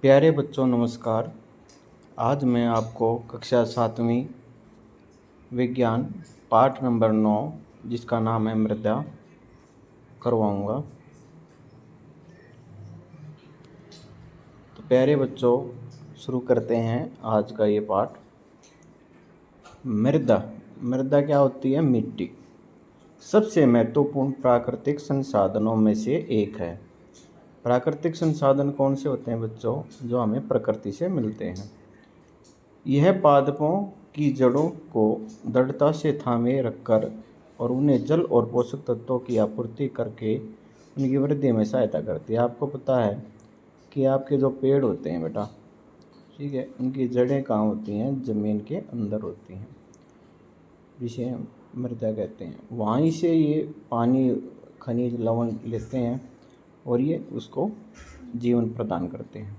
प्यारे बच्चों नमस्कार। आज मैं आपको कक्षा 7वीं विज्ञान पाठ नंबर 9 जिसका नाम है मृदा करवाऊंगा। तो प्यारे बच्चों शुरू करते हैं आज का ये पाठ। मृदा मृदा क्या होती है? मिट्टी सबसे महत्वपूर्ण प्राकृतिक संसाधनों में से एक है। प्राकृतिक संसाधन कौन से होते हैं बच्चों? जो हमें प्रकृति से मिलते हैं। यह पादपों की जड़ों को दृढ़ता से थामे रखकर और उन्हें जल और पोषक तत्वों की आपूर्ति करके उनकी वृद्धि में सहायता करती है। आपको पता है कि आपके जो पेड़ होते हैं बेटा, ठीक है, उनकी जड़ें कहाँ होती हैं? ज़मीन के अंदर होती हैं, जिसे हम मृदा कहते हैं। वहीं से ये पानी, खनिज, लवण लेते हैं और ये उसको जीवन प्रदान करते हैं।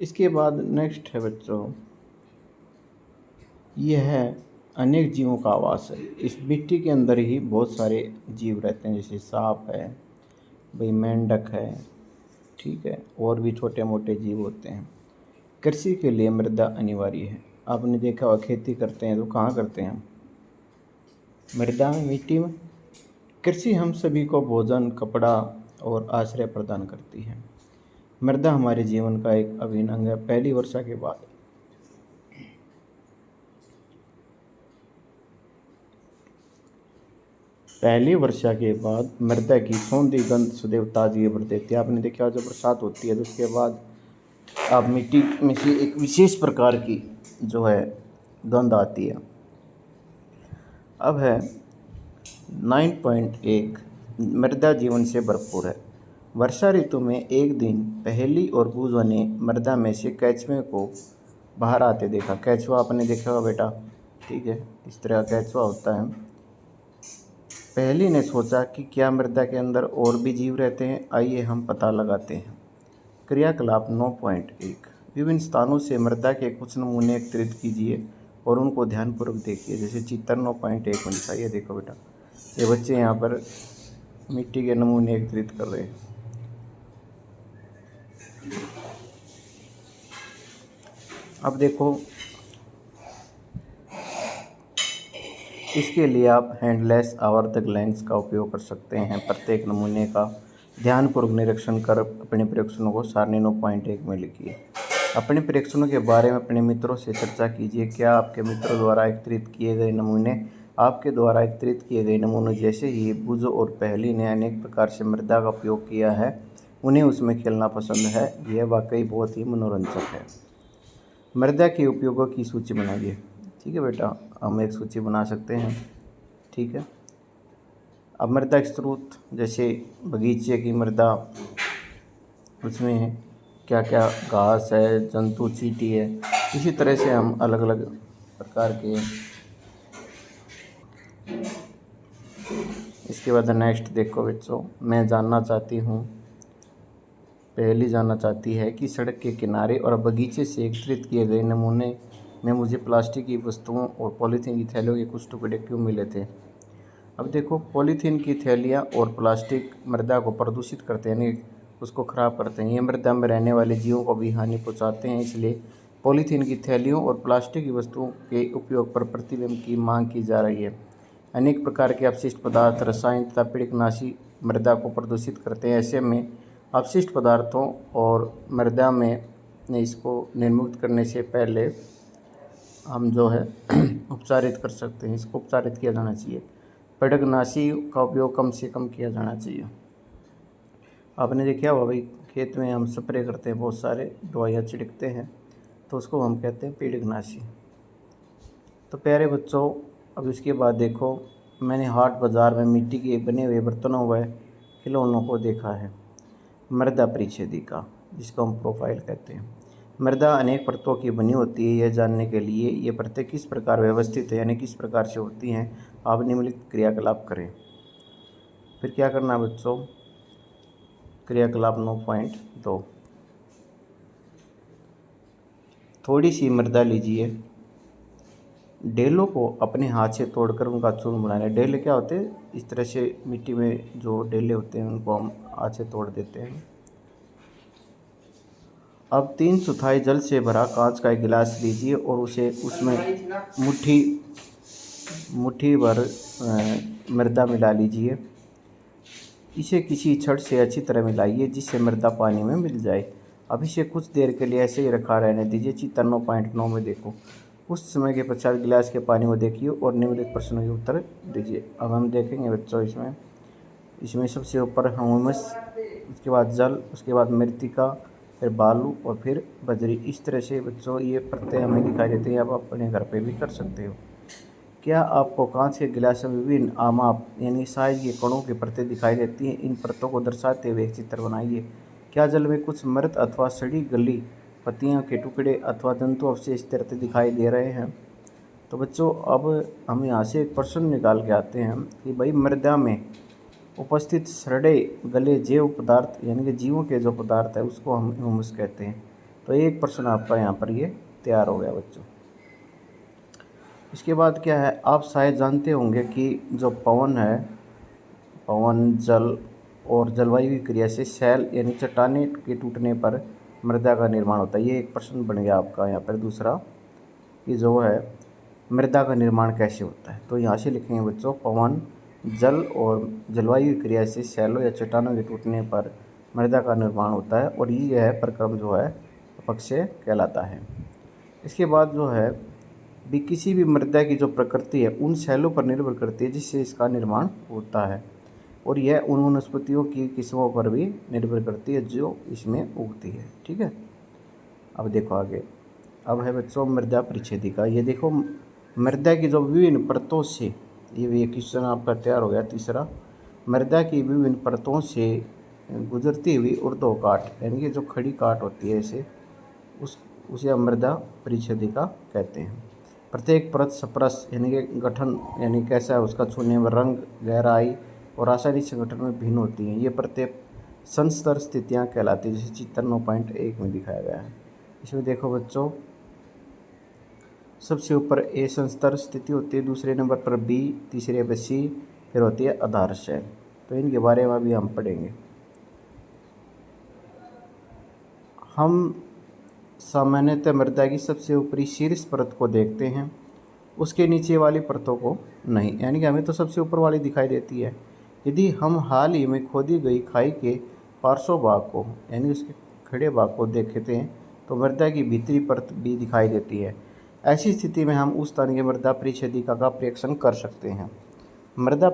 इसके बाद नेक्स्ट है बच्चों, यह है अनेक जीवों का आवास है। इस मिट्टी के अंदर ही बहुत सारे जीव रहते हैं, जैसे सांप है, भाई मेंढक है, ठीक है, और भी छोटे मोटे जीव होते हैं। कृषि के लिए मृदा अनिवार्य है। आपने देखा हुआ खेती करते हैं तो कहाँ करते हैं? मृदा में, मिट्टी में। कृषि हम सभी को भोजन, कपड़ा और आश्रय प्रदान करती है। मृदा हमारे जीवन का एक अभिन्न अंग है। पहली वर्षा के बाद मृदा की सौंधी गंध सदैव ताजगी भर देती है। आपने देखा जब बरसात होती है तो उसके बाद आप मिट्टी में से एक विशेष प्रकार की जो है गंध आती है। अब है 9.1 मृदा जीवन से भरपूर है। वर्षा ऋतु में एक दिन पहेली और बूझो ने मृदा में से केंचुए को बाहर आते देखा। केंचुआ आपने देखा होगा बेटा, ठीक है, इस तरह का केंचुआ होता है। पहेली ने सोचा कि क्या मृदा के अंदर और भी जीव रहते हैं? आइए हम पता लगाते हैं। क्रियाकलाप 9.1 विभिन्न स्थानों से मृदा के कुछ नमूने एकत्रित कीजिए और उनको ध्यानपूर्वक देखिए। जैसे चित्र 9.1 में दिखाइए, देखो बेटा, ये बच्चे यहाँ पर मिट्टी के नमूने एकत्रित कर रहे हैं। अब देखो, इसके लिए आप हैंडलेस आवर्धक लेंस का उपयोग कर सकते हैं। प्रत्येक नमूने का ध्यानपूर्वक निरीक्षण कर अपने प्रेक्षणों को सारणी 9.1 में लिखिए। अपने प्रेक्षणों के बारे में अपने मित्रों से चर्चा कीजिए। क्या आपके मित्रों द्वारा एकत्रित किए गए नमूने जैसे ही बूझो और पहेली ने अनेक प्रकार से मृदा का उपयोग किया है, उन्हें उसमें खेलना पसंद है? यह वाकई बहुत ही मनोरंजक है। मृदा के उपयोगों की सूची बनाइए। ठीक है बेटा, हम एक सूची बना सकते हैं, ठीक है। अब मृदा के स्रोत, जैसे बगीचे की मृदा, उसमें क्या क्या घास है, जंतु, चींटी है, इसी तरह से हम अलग अलग प्रकार के। इसके बाद नेक्स्ट देखो बच्चों, पहली जानना चाहती है कि सड़क के किनारे और बगीचे से एकत्रित किए गए नमूने में मुझे प्लास्टिक की वस्तुओं और पॉलीथीन की थैलियों के कुछ टुकड़े क्यों मिले थे? अब देखो, पॉलीथीन की थैलियाँ और प्लास्टिक मृदा को प्रदूषित करते हैं, यानी उसको ख़राब करते हैं। ये मृदा में रहने वाले जीवों को भी हानि पहुंचाते हैं। इसलिए पॉलीथीन की थैलियों और प्लास्टिक की वस्तुओं के उपयोग पर प्रतिबंध की मांग की जा रही है। अनेक प्रकार के अपशिष्ट पदार्थ, रसायन तथा कीटनाशी मृदा को प्रदूषित करते हैं। ऐसे में अपशिष्ट पदार्थों और मृदा में इसको निर्मुक्त करने से पहले हम जो है उपचारित कर सकते हैं। इसको उपचारित किया जाना चाहिए। कीटनाशी का उपयोग कम से कम किया जाना चाहिए। आपने देखा होगा भाई, खेत में हम स्प्रे करते हैं, बहुत सारे दवाइयाँ छिड़कते हैं, तो उसको हम कहते हैं कीटनाशी। तो प्यारे बच्चों, अब इसके बाद देखो, मैंने हाट बाज़ार में मिट्टी के बने हुए बर्तनों व खिलौनों को देखा है। मृदा परिच्छेदिका, जिसको हम प्रोफाइल कहते हैं। मृदा अनेक परतों की बनी होती है। यह जानने के लिए ये परतें किस प्रकार व्यवस्थित है, यानी किस प्रकार से होती हैं, आप निम्नलिखित क्रियाकलाप करें। फिर क्या करना बच्चों? क्रियाकलाप 9.2 थोड़ी सी मृदा लीजिए, डेलों को अपने हाथ से तोड़कर उनका चूर्ण बनाना। डेले क्या होते हैं? इस तरह से मिट्टी में जो डेले होते हैं उनको हम हाथ से तोड़ देते हैं। अब 3/4 जल से भरा कांच का एक गिलास लीजिए और उसे उसमें मुट्ठी मुट्ठी भर मृदा मिला लीजिए। इसे किसी छड़ से अच्छी तरह मिलाइए जिससे मृदा पानी में मिल जाए। अब इसे कुछ देर के लिए ऐसे ही रखा रहने दीजिए। चित्र 9.9 में देखो। कुछ समय के पश्चात गिलास के पानी को देखिए और निम्नलिखित प्रश्नों के उत्तर दीजिए। अब हम देखेंगे बच्चों इसमें सबसे ऊपर ह्यूमस, उसके बाद जल, उसके बाद मृतिका, फिर बालू और फिर बजरी। इस तरह से बच्चों ये परतें हमें दिखाई देती हैं। आप अपने घर पे भी कर सकते हो। क्या आपको कांच के गिलास में विभिन्न आमाप यानी साइज के कणों की परतें दिखाई देती हैं? इन परतों को दर्शाते हुए एक चित्र बनाइए। क्या जल में कुछ मृत अथवा सड़ी गली पत्तियों के टुकड़े अथवा जंतु अवशेष तैरते दिखाई दे रहे हैं? तो बच्चों अब हम यहाँ से एक प्रश्न निकाल के आते हैं कि भाई मृदा में उपस्थित सड़े गले जैव पदार्थ यानी कि जीवों के जो पदार्थ है उसको हम ह्यूमस कहते हैं। तो एक प्रश्न आपका यहाँ पर ये तैयार हो गया बच्चों। इसके बाद क्या है, आप शायद जानते होंगे कि जो पवन है, पवन, जल और जलवायु की क्रिया से शैल यानी चट्टानें के टूटने पर मृदा का निर्माण होता है। ये एक प्रश्न बन गया आपका यहाँ पर दूसरा कि जो है मृदा का निर्माण कैसे होता है। तो यहाँ से लिखेंगे बच्चों, पवन, जल और जलवायु की क्रिया से शैलों या चट्टानों के टूटने पर मृदा का निर्माण होता है और यह प्रक्रम जो है अपक्षय कहलाता है। इसके बाद जो है भी किसी भी मृदा की जो प्रकृति है उन शैलों पर निर्भर करती है जिससे इसका निर्माण होता है और यह उन वनस्पतियों की किस्मों पर भी निर्भर करती है जो इसमें उगती है। ठीक है, अब देखो आगे। अब है बच्चों मृदा परिच्छेदिका। ये देखो मृदा की जो विभिन्न परतों से, ये भी एक क्वेश्चन आपका तैयार हो गया तीसरा। मृदा की विभिन्न परतों से गुजरती हुई ऊर्ध्वकाट यानी कि जो खड़ी काट होती है इसे उसे हम मृदा परिच्छेदिका कहते हैं। प्रत्येक परत स्पर्श यानी कि गठन यानी कैसा है उसका छूने में, रंग, गहराई और रासायनिक संगठन में भिन्न होती हैं। ये प्रत्येक संस्तर स्थितियाँ कहलाती है, जैसे चित्र 9.1 में दिखाया गया है। इसमें देखो बच्चों, सबसे ऊपर ए संस्तर स्थिति होती है, दूसरे नंबर पर बी, तीसरे पर सी, फिर होती है आधार शैल। तो इनके बारे में भी हम पढ़ेंगे। हम सामान्यतः मृदा की सबसे ऊपरी शीर्ष परत को देखते हैं, उसके नीचे वाली परतों को नहीं, यानी कि हमें तो सबसे ऊपर वाली दिखाई देती है। यदि हम हाल ही में खोदी गई खाई के पार्श्व भाग को यानी उसके खड़े भाग को देखते हैं तो मृदा की भीतरी परत भी दिखाई देती है। ऐसी स्थिति में हम उस स्थान की मृदा परिच्छेदिका का परीक्षण कर सकते हैं। मृदा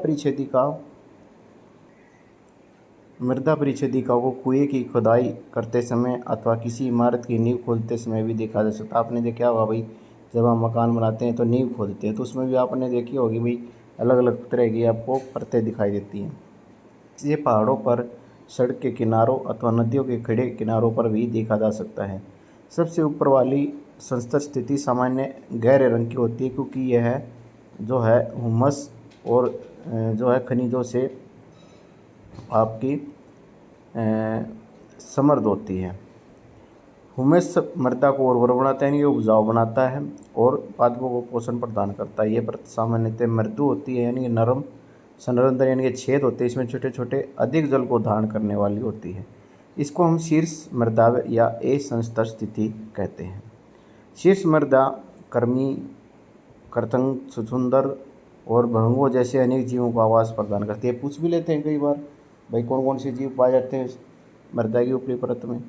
परिच्छेदिका को कुएं की खुदाई करते समय अथवा किसी इमारत की नींव खोदते समय भी देखा जा सकता है। आपने देखा होगा भाई, जब हम मकान बनाते हैं तो नींव खोदते हैं तो उसमें भी आपने देखी होगी भाई अलग अलग तरह की आपको परतें दिखाई देती हैं। ये पहाड़ों पर, सड़क के किनारों अथवा नदियों के खड़े किनारों पर भी देखा जा सकता है। सबसे ऊपर वाली संस्तर स्थिति सामान्य गहरे रंग की होती है क्योंकि यह जो है हुमस और जो है खनिजों से आपकी समृद्ध होती है। हुमस मृदा को उर्वर बनाता है यानी उपजाऊ बनाता है और पादपों को पोषण प्रदान करता है। ये परत सामान्यतः मृदु होती है यानी कि नरम, संरंध्र यानी कि छेद होते हैं इसमें छोटे छोटे, अधिक जल को धारण करने वाली होती है। इसको हम शीर्ष मृदा या ए संस्तर स्थिति कहते हैं। शीर्ष मृदा कर्मी, करतंग, छुछुंदर और भृंगों जैसे अनेक जीवों को आवास प्रदान करती है। पूछ भी लेते हैं कई बार भाई कौन कौन से जीव पाए जाते हैं मृदा की ऊपरी परत में।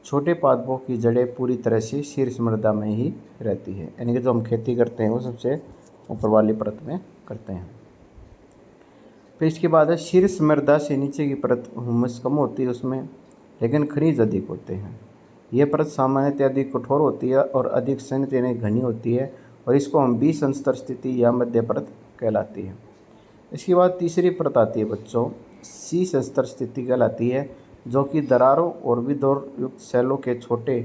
छोटे पादपों की जड़ें पूरी तरह से शीर्ष मृदा में ही रहती है, यानी कि जो हम खेती करते हैं वो सबसे ऊपर वाली परत में करते हैं। फिर इसके बाद है शीर्ष मृदा से नीचे की परत हुमस कम होती है उसमें, लेकिन खनिज अधिक होते हैं। यह परत सामान्यतः अधिक कठोर होती है और अधिक संयुक्त यानी घनी होती है और इसको हम बी संस्तर स्थिति या मध्य परत कहलाती है। इसके बाद तीसरी परत आती है बच्चों, सी संस्तर स्थिति कहलाती है, जो कि दरारों और विदोर युक्त शैलों के छोटे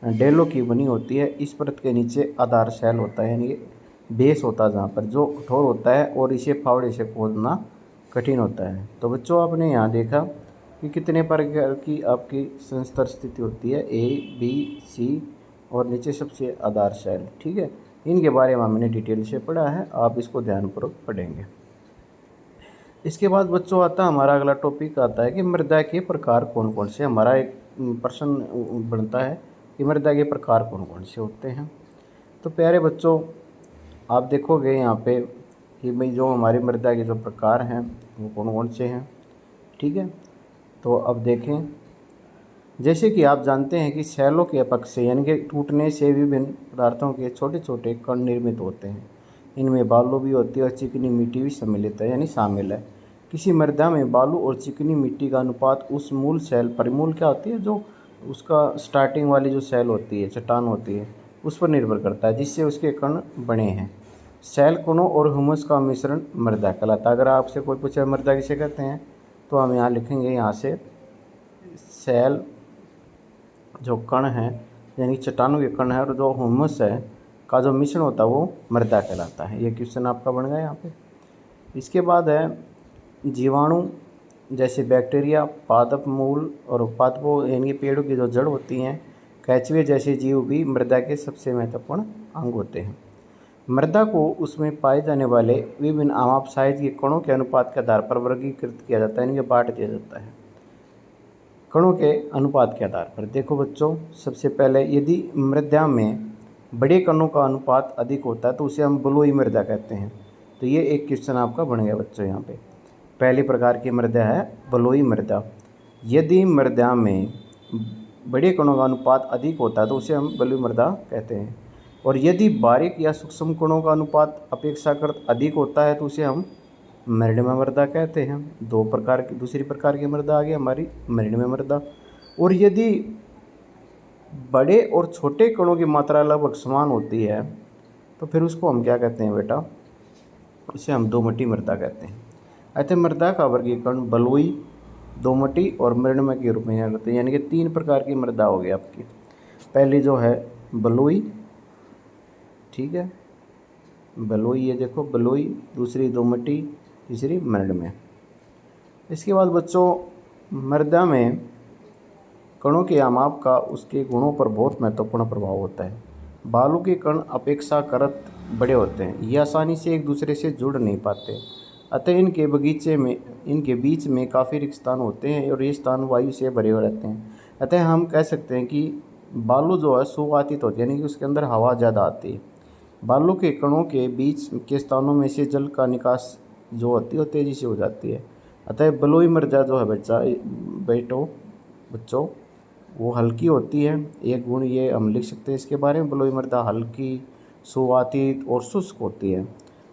डेलों की बनी होती है। इस परत के नीचे आधार शैल होता है यानी बेस होता है जहाँ पर, जो कठोर होता है और इसे फावड़े से खोदना कठिन होता है। तो बच्चों आपने यहाँ देखा कि कितने प्रकार की आपकी संस्तर स्थिति होती है, ए, बी, सी और नीचे सबसे आधार शैल। ठीक है, इनके बारे में हमने डिटेल से पढ़ा है, आप इसको ध्यानपूर्वक पढ़ेंगे। इसके बाद बच्चों आता है हमारा अगला टॉपिक आता है कि मृदा के प्रकार कौन कौन से। हमारा एक प्रश्न बनता है कि मृदा के प्रकार कौन कौन से होते हैं। तो प्यारे बच्चों, आप देखोगे यहाँ पे कि भाई जो हमारी मृदा के जो प्रकार हैं वो कौन कौन से हैं। ठीक है, तो अब देखें, जैसे कि आप जानते हैं कि शैलों के अपक्षय से यानी कि टूटने से विभिन्न पदार्थों के छोटे छोटे कण निर्मित होते हैं। इनमें बालू भी होती है और चिकनी मिट्टी भी सम्मिलित है यानी शामिल है। किसी मृदा में बालू और चिकनी मिट्टी का अनुपात उस मूल सेल परिमूल क्या होती है, जो उसका स्टार्टिंग वाली जो सेल होती है, चट्टान होती है, उस पर निर्भर करता है जिससे उसके कण बने हैं। सेल कणों और ह्यूमस का मिश्रण मृदा कहलाता है। अगर आपसे कोई पूछे मृदा किसे कहते हैं, तो हम यहाँ लिखेंगे, यहाँ से सेल जो कण हैं यानी चट्टानों के कण है और जो ह्यूमस है का जो मिश्रण होता है वो मृदा कहलाता है। ये क्वेश्चन आपका बन गया यहाँ पे। इसके बाद है जीवाणु, जैसे बैक्टीरिया, पादप मूल और पादपों यानी पेड़ों की जो जड़ होती हैं, केंचुए जैसे जीव भी मृदा के सबसे महत्वपूर्ण अंग होते हैं। मृदा को उसमें पाए जाने वाले विभिन्न आमाप साइज के कणों के अनुपात के आधार पर वर्गीकृत किया जाता है, इनके बांट दिया जाता है कणों के अनुपात के आधार पर। देखो बच्चों, सबसे पहले यदि मृदा में बड़े कणों का अनुपात अधिक होता है तो उसे हम बलुई मृदा कहते हैं। तो ये एक क्वेश्चन आपका बन गया बच्चों। यहाँ पे पहली प्रकार की मृदा है बलुई मृदा। यदि मृदा में बड़े कणों का अनुपात अधिक होता है तो उसे हम बलुई मृदा कहते हैं। और यदि बारीक या सूक्ष्म कणों का अनुपात अपेक्षाकृत अधिक होता है तो उसे हम मृणमय मृदा कहते हैं। दूसरी प्रकार की मृदा आ गई हमारी मृणमय मृदा। और यदि बड़े और छोटे कणों की मात्रा लगभग समान होती है तो फिर उसको हम क्या कहते हैं बेटा, उसे हम दोमटी मृदा कहते हैं। अतः मृदा का वर्गीकरण बलुई, दोमटी और मृणमय के रूप में यहाँ करते हैं। यानी कि 3 प्रकार की मृदा हो गई आपकी। पहली जो है बलुई, ठीक है, बलुई, ये देखो बलुई, दूसरी दोमटी, तीसरी मृणमय। इसके बाद बच्चों, मृदा में कणों के आमाप का उसके गुणों पर बहुत महत्वपूर्ण प्रभाव होता है। बालू के कण अपेक्षाकृत बड़े होते हैं, ये आसानी से एक दूसरे से जुड़ नहीं पाते, अतः इनके बीच में काफ़ी रिक्त स्थान होते हैं और ये स्थान वायु से भरे हुए रहते हैं। अतः हम कह सकते हैं कि बालू जो है सुवातित होती है, यानी कि उसके अंदर हवा ज़्यादा आती है। बालू के कणों के बीच के स्थानों में से जल का निकास जो होती है वो तेज़ी से हो जाती है। अतः बलुई मृदा जो है बच्चों वो हल्की होती है। एक गुण ये हम लिख सकते हैं इसके बारे में, बलुई मृदा हल्की, सुवातित और शुष्क होती है।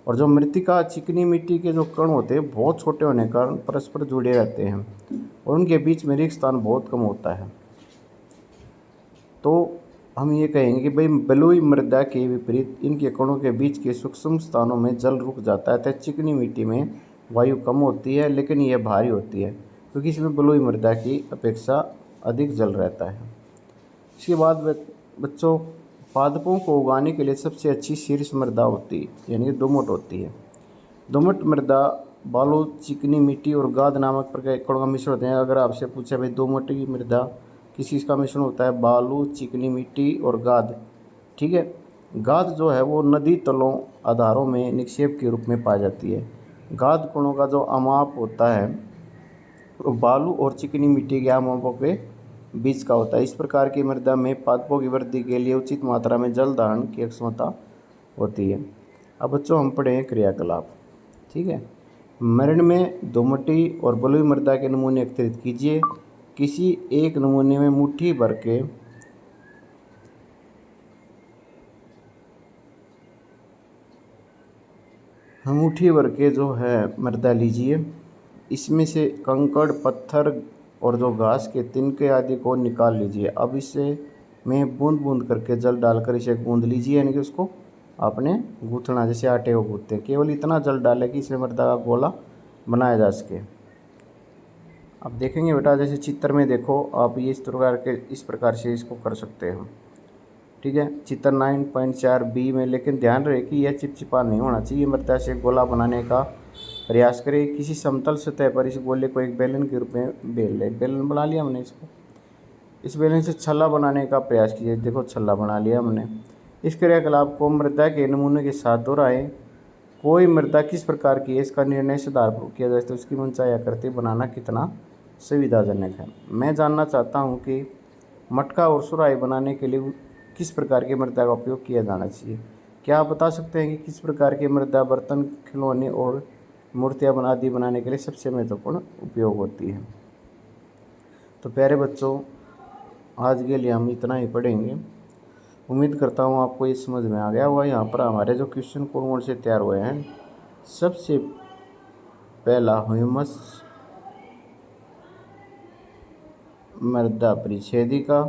और जो मृत्तिका चिकनी मिट्टी के जो कण होते हैं बहुत छोटे होने के कारण परस्पर जुड़े रहते हैं और उनके बीच में रिक्त स्थान बहुत कम होता है। तो हम ये कहेंगे कि भाई बलुई मृदा के विपरीत इनके कणों के बीच के सूक्ष्म स्थानों में जल रुक जाता है। तो चिकनी मिट्टी में वायु कम होती है लेकिन यह भारी होती है क्योंकि इसमें बलुई मृदा की अपेक्षा अधिक जल रहता है। इसके बाद बच्चों, पादपों को उगाने के लिए सबसे अच्छी शीर्ष मृदा होती है, यानी कि दोमट होती है। दोमट मृदा बालू, चिकनी मिट्टी और गाद नामक प्रकार कणों का मिश्रण होते हैं। अगर आपसे पूछा भाई दोमट मृदा किस चीज़ का मिश्रण होता है, बालू, चिकनी मिट्टी और गाद, ठीक है। गाद जो है वो नदी तलों आधारों में निक्षेप के रूप में पाई जाती है। गाद कणों का जो अमाप होता है वो बालू और चिकनी मिट्टी के अमापों के बीच का होता है। इस प्रकार की मृदा में पादपों की वृद्धि के लिए उचित मात्रा में जल धारण की क्षमता होती है। अब बच्चों हम पढ़ें क्रियाकलाप, ठीक है। मृणमय, दोमटी और बलुई मृदा के नमूने एकत्रित कीजिए। किसी एक नमूने में मुट्ठी भर के जो है मृदा लीजिए। इसमें से कंकड़, पत्थर और जो घास के तिनके आदि को निकाल लीजिए। अब इसे में बूंद बूंद करके जल डालकर इसे गूंद लीजिए, यानी कि उसको आपने गूंथना, जैसे आटे को गूंथते हैं। केवल इतना जल डालें कि इसमें मृदा का गोला बनाया जा सके। अब देखेंगे बेटा, जैसे चित्र में देखो आप, ये इस प्रकार से इसको कर सकते हो, ठीक है। चित्र 9.4b में, लेकिन ध्यान रहे कि यह चिपचिपा नहीं होना चाहिए। मृदा से गोला बनाने का प्रयास करें। किसी समतल सतह पर इस गोले को एक बेलन के रूप में बेल ले। बेलन बना लिया हमने इसको। इस बेलन से छल्ला बनाने का प्रयास कीजिए। देखो छल्ला बना लिया हमने। इस क्रियाकलाप को मृदा के नमूने के साथ दोहराएं। कोई मृदा किस प्रकार की है इसका निर्णय सुधारपूर्वक किया जाए तो उसकी मनचाही आकृति बनाना कितना सुविधाजनक है। मैं जानना चाहता हूँ कि मटका और सुराही बनाने के लिए किस प्रकार की मृदा का उपयोग किया जाना चाहिए। क्या आप बता सकते हैं कि किस प्रकार की मृदा बर्तन, खिलौने और मूर्तियाँ आदि बनाने के लिए सबसे महत्वपूर्ण उपयोग होती है। तो प्यारे बच्चों, आज के लिए हम इतना ही पढ़ेंगे। उम्मीद करता हूँ आपको ये समझ में आ गया होगा। यहाँ पर हमारे जो क्वेश्चन कौन से तैयार हुए हैं, सबसे पहला ह्यूमस मृदा परिच्छेदिका,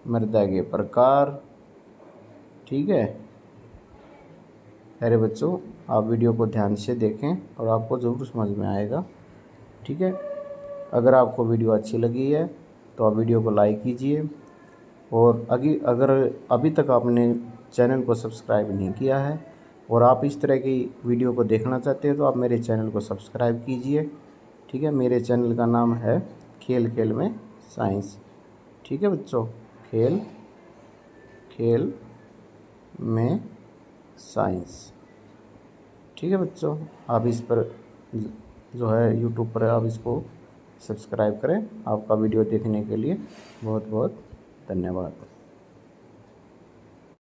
मृदा के प्रकार। ठीक है अरे बच्चों, आप वीडियो को ध्यान से देखें और आपको ज़रूर समझ में आएगा। ठीक है, अगर आपको वीडियो अच्छी लगी है तो आप वीडियो को लाइक कीजिए, और अगर अभी तक आपने चैनल को सब्सक्राइब नहीं किया है और आप इस तरह की वीडियो को देखना चाहते हैं तो आप मेरे चैनल को सब्सक्राइब कीजिए। ठीक है, मेरे चैनल का नाम है खेल खेल में साइंस। ठीक है बच्चों, खेल खेल में साइंस। ठीक है बच्चों, आप इस पर जो है यूट्यूब पर आप इसको सब्सक्राइब करें। आपका वीडियो देखने के लिए बहुत बहुत धन्यवाद।